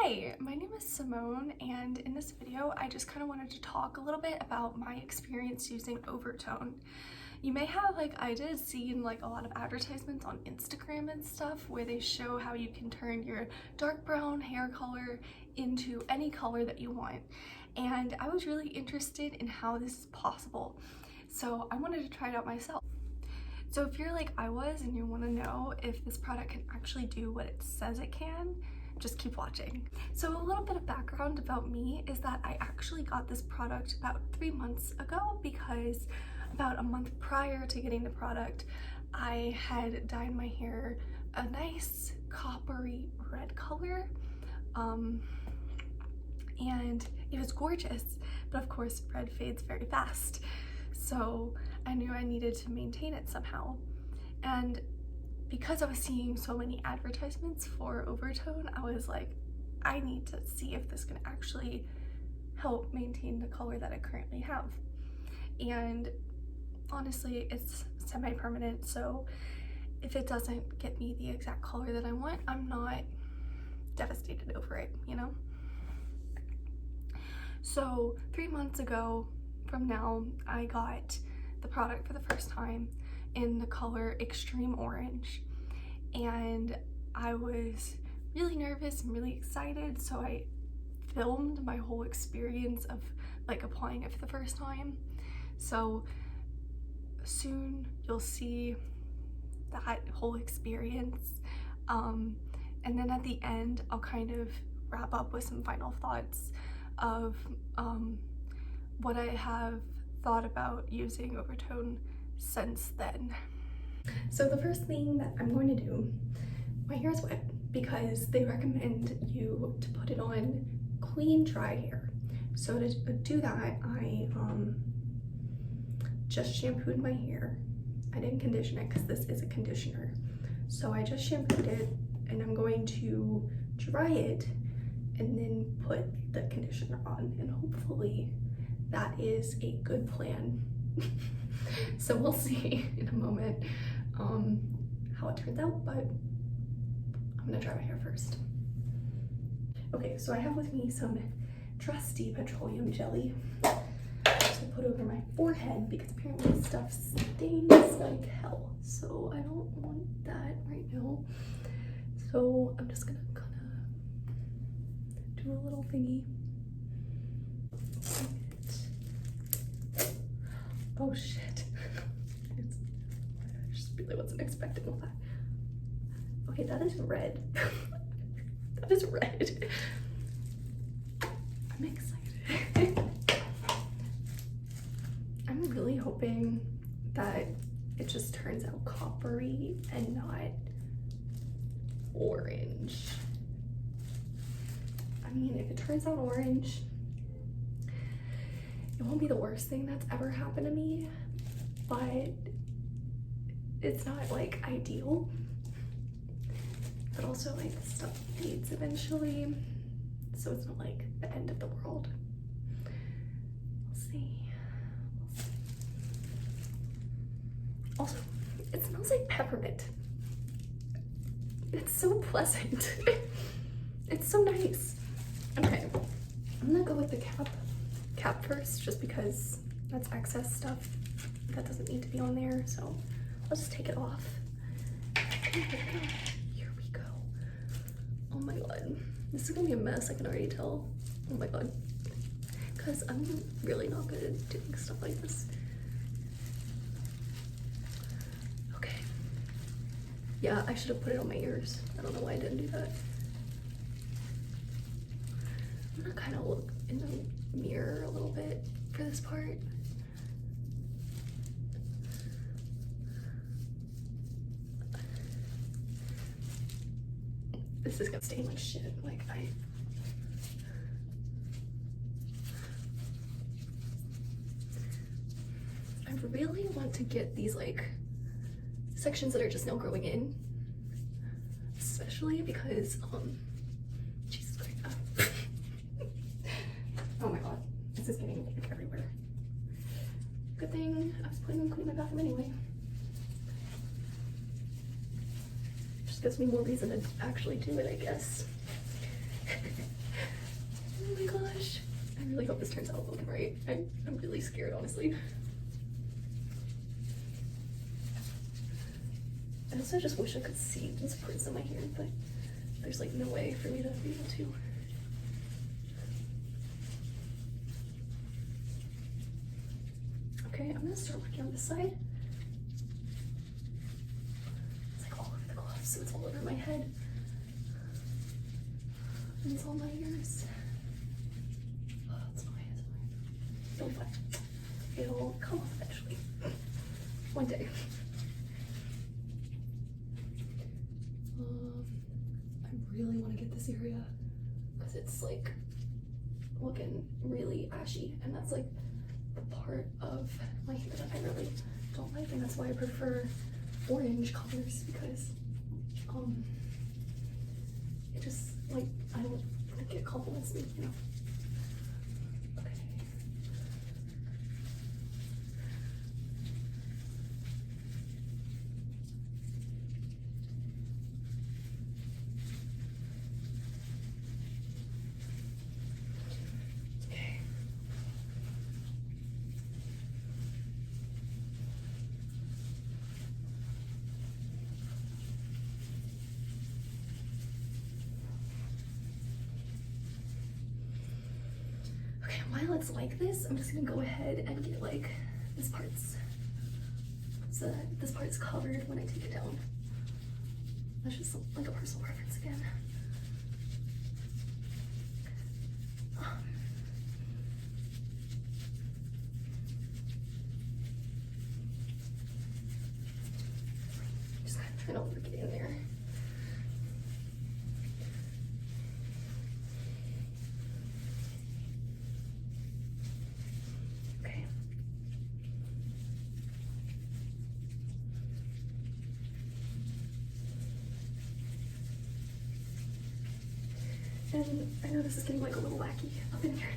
Hi, my name is Simone, and in this video I just kind of wanted to talk a little bit about my experience using Overtone. You may have, like I did, seen like a lot of advertisements on Instagram and stuff where they show how you can turn your dark brown hair color into any color that you want, and I was really interested in how this is possible, so I wanted to try it out myself. So if you're like I was and you want to know if this product can actually do what it says it can, just keep watching. So a little bit of background about me is that I actually got this product about 3 months ago because about a month prior to getting the product, I had dyed my hair a nice coppery red color, and it was gorgeous, but of course red fades very fast. So I knew I needed to maintain it somehow. And because I was seeing so many advertisements for Overtone, I was like, I need to see if this can actually help maintain the color that I currently have. And honestly, it's semi-permanent, so if it doesn't get me the exact color that I want, I'm not devastated over it, you know? So 3 months ago from now, I got the product for the first time in the color Extreme Orange, and I was really nervous and really excited, so I filmed my whole experience of like applying it for the first time. So soon you'll see that whole experience, and then at the end I'll kind of wrap up with some final thoughts of what I have thought about using Overtone since then. So the first thing that I'm going to do, my hair is wet because they recommend you to put it on clean dry hair. So to do that, I just shampooed my hair. I didn't condition it because this is a conditioner. So I just shampooed it, and I'm going to dry it and then put the conditioner on, and hopefully that is a good plan. So we'll see in a moment how it turns out, but I'm gonna dry my hair first. Okay, so I have with me some trusty petroleum jelly to put over my forehead because apparently this stuff stains like hell, so I don't want that right now. So I'm just gonna kind of do a little thingy. Oh shit. I just really wasn't expecting all that. Okay, that is red. That is red. I'm excited. I'm really hoping that it just turns out coppery and not orange. I mean, if it turns out orange, it won't be the worst thing that's ever happened to me, but it's not like ideal. But also, like, the stuff fades eventually, so it's not like the end of the world. We'll see. Also, it smells like peppermint. It's so pleasant. It's so nice. Okay, I'm gonna go with the cap first, just because that's excess stuff that doesn't need to be on there, so I'll just take it off. Here we go. Oh my god, this is gonna be a mess, I can already tell. Oh my god, because I'm really not good at doing stuff like this. Okay, yeah, I should have put it on my ears. I don't know why I didn't do that. I'm gonna kind of look in the mirror a little bit for this part. This is gonna stain like shit. Like I really want to get these like sections that are just now growing in, especially because Jesus Christ. Oh my god, this is getting like everywhere. Good thing I was planning on cleaning my bathroom anyway. Just gives me more reason to actually do it, I guess. really hope this turns out looking right. I'm really scared, honestly. I also just wish I could see these parts in my hair, but there's like no way for me to be able to. Okay, I'm gonna start working on this side. It's like all over the gloves, so it's all over my head. And it's all my ears. Oh, it's fine, it's fine. It'll be fine. It'll come off eventually. One day. I really want to get this area because it's like looking really ashy, and that's like the part of my hair that I really don't like, and that's why I prefer orange colors, because it just like, I don't think it compliments me, you know. Okay. While it's like this, I'm just gonna go ahead and get like this part's, so that this part's covered when I take it down. That's just like a personal preference again. Just kind of trying to work it in there. And I know this is getting like a little wacky up in here,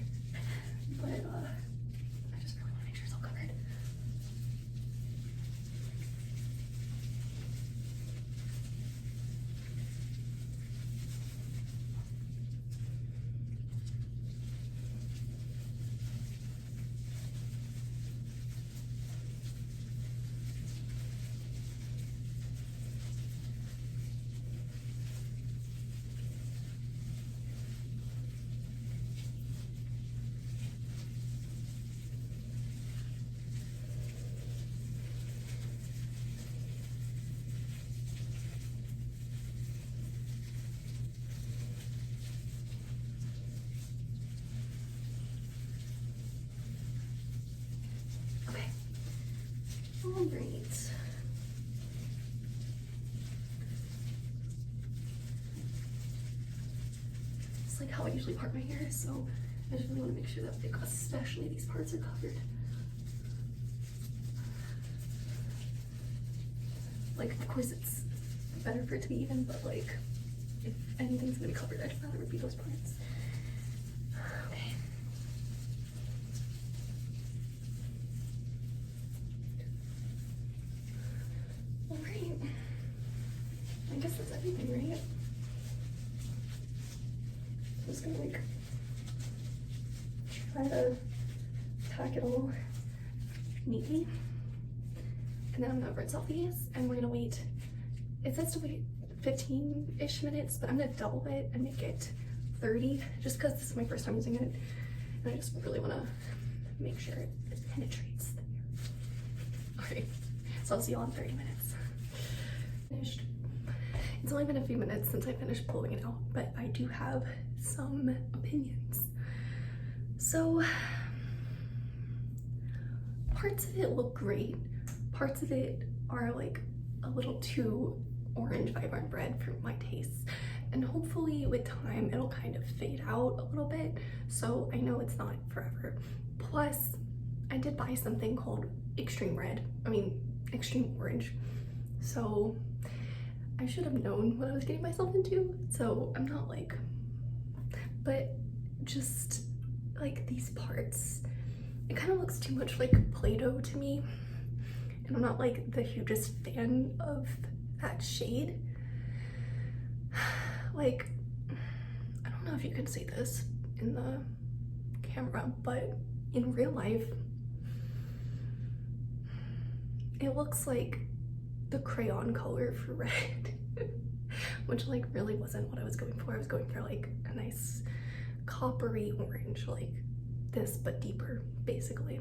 but I just really want to make sure it's all covered. All right. It's like how I usually part my hair, so I just really want to make sure that especially these parts are covered. Like, of course it's better for it to be even, but like, if anything's gonna be covered, I'd rather it be those parts. Okay. All right. I guess that's everything, right? I'm just gonna like try to pack it all neatly. And then I'm gonna rinse off these and we're gonna wait. It says to wait 15-ish minutes, but I'm gonna double it and make it 30 just because this is my first time using it. And I just really wanna make sure it penetrates the hair. All right, so I'll see you all in 30 minutes. Finished. It's only been a few minutes since I finished pulling it out, but I do have some opinions. So parts of it look great. Parts of it are like a little too orange vibrant red for my tastes. And hopefully with time, it'll kind of fade out a little bit. So I know it's not forever. Plus, I did buy something called Extreme Orange. So I should have known what I was getting myself into. So I'm not like, but just like these parts, it kind of looks too much like Play-Doh to me. And I'm not like the hugest fan of that shade. Like, I don't know if you can see this in the camera, but in real life, it looks like the crayon color for red, which like really wasn't what I was going for. I was going for like a nice coppery orange, like this but deeper, basically.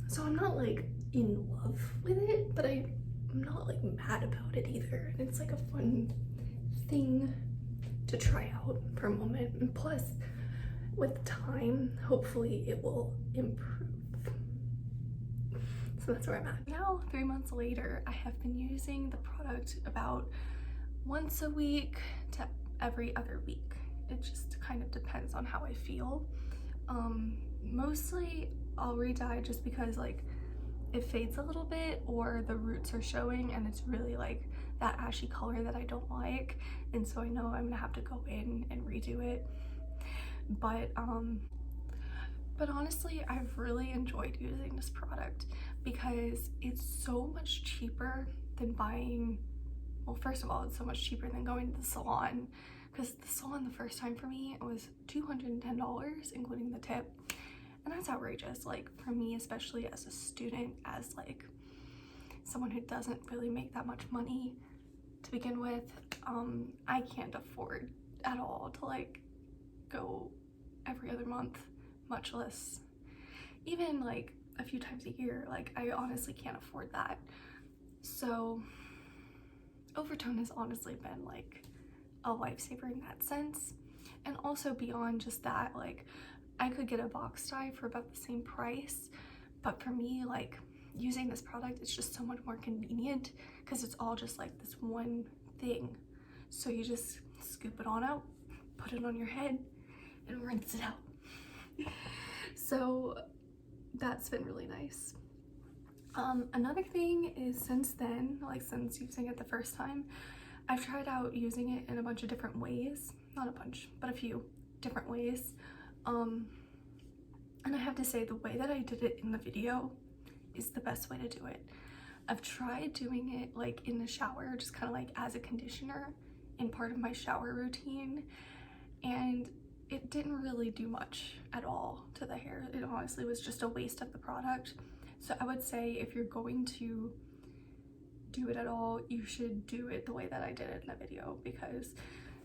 So I'm not like in love with it, but I'm not like mad about it either. And it's like a fun thing to try out for a moment, and plus with time hopefully it will improve. So that's where I'm at. Now 3 months later, I have been using the product about once a week to every other week. It just kind of depends on how I feel. Mostly I'll re-dye just because like it fades a little bit or the roots are showing and it's really like that ashy color that I don't like, and so I know I'm gonna have to go in and redo it. But honestly, I've really enjoyed using this product because it's so much cheaper than buying, well, first of all, it's so much cheaper than going to the salon, because the salon the first time for me it was $210 including the tip, and that's outrageous, like for me, especially as a student, as like someone who doesn't really make that much money to begin with. I can't afford at all to like go every other month, much less even like a few times a year. Like I honestly can't afford that. So Overtone has honestly been like a lifesaver in that sense. And also beyond just that, like I could get a box dye for about the same price, but for me, like using this product, it's just so much more convenient because it's all just like this one thing. So you just scoop it on out, put it on your head, and rinse it out. So that's been really nice. Another thing is, since then, like since using it the first time, I've tried out using it in a bunch of different ways. Not a bunch, but a few different ways. And I have to say, the way that I did it in the video is the best way to do it. I've tried doing it like in the shower, just kind of like as a conditioner in part of my shower routine, and it didn't really do much at all to the hair. It honestly was just a waste of the product. So I would say if you're going to do it at all, you should do it the way that I did it in the video, because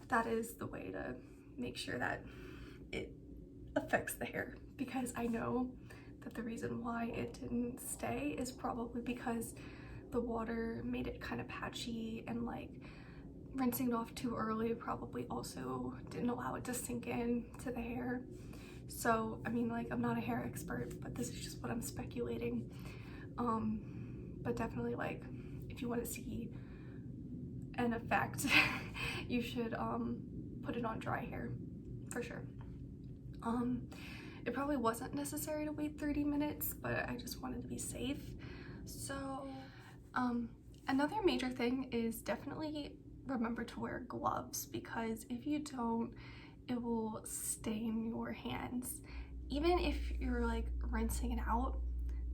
that is the way to make sure that it affects the hair. Because I know that the reason why it didn't stay is probably because the water made it kind of patchy, and like rinsing it off too early probably also didn't allow it to sink in to the hair. So I mean, like, I'm not a hair expert, but this is just what I'm speculating. But definitely, like, if you want to see an effect, you should put it on dry hair for sure. It probably wasn't necessary to wait 30 minutes, but I just wanted to be safe. So another major thing is definitely remember to wear gloves, because if you don't, it will stain your hands. Even if you're like rinsing it out,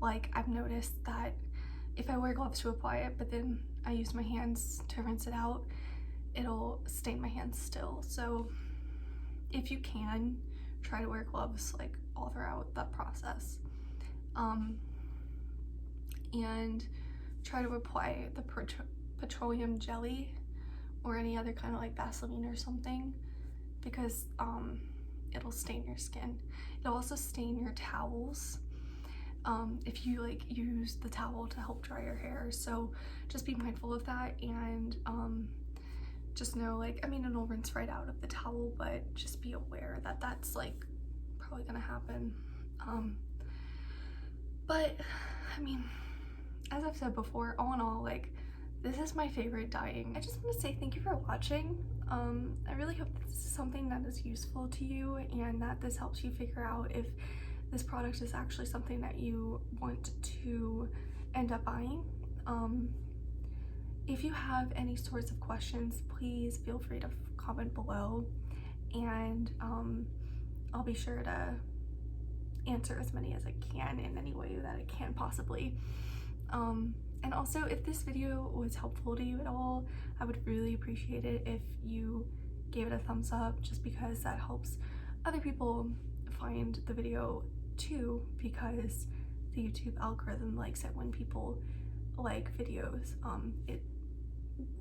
like I've noticed that if I wear gloves to apply it, but then I use my hands to rinse it out, it'll stain my hands still. So if you can, try to wear gloves like all throughout that process. And try to apply the petroleum jelly or any other kind of like Vaseline or something, because it'll stain your skin. It'll also stain your towels if you like use the towel to help dry your hair. So just be mindful of that, and just know, like, I mean, it'll rinse right out of the towel, but just be aware that that's like probably gonna happen. But I mean, as I've said before, all in all, like, this is my favorite dyeing. I just want to say thank you for watching. I really hope this is something that is useful to you, and that this helps you figure out if this product is actually something that you want to end up buying. If you have any sorts of questions, please feel free to comment below, and I'll be sure to answer as many as I can in any way that I can possibly. And also, if this video was helpful to you at all, I would really appreciate it if you gave it a thumbs up, just because that helps other people find the video too, because the YouTube algorithm likes it when people like videos. It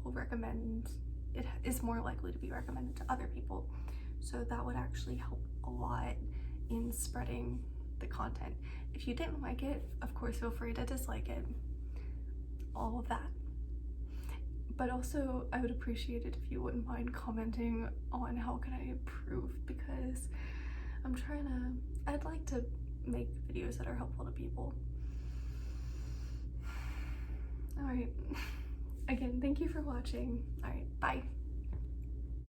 will recommend, it is more likely to be recommended to other people, so that would actually help a lot in spreading the content. If you didn't like it, of course feel free to dislike it, all of that. But also I would appreciate it if you wouldn't mind commenting on how can I improve, because I'd like to make videos that are helpful to people. Alright, again, thank you for watching. Alright, bye.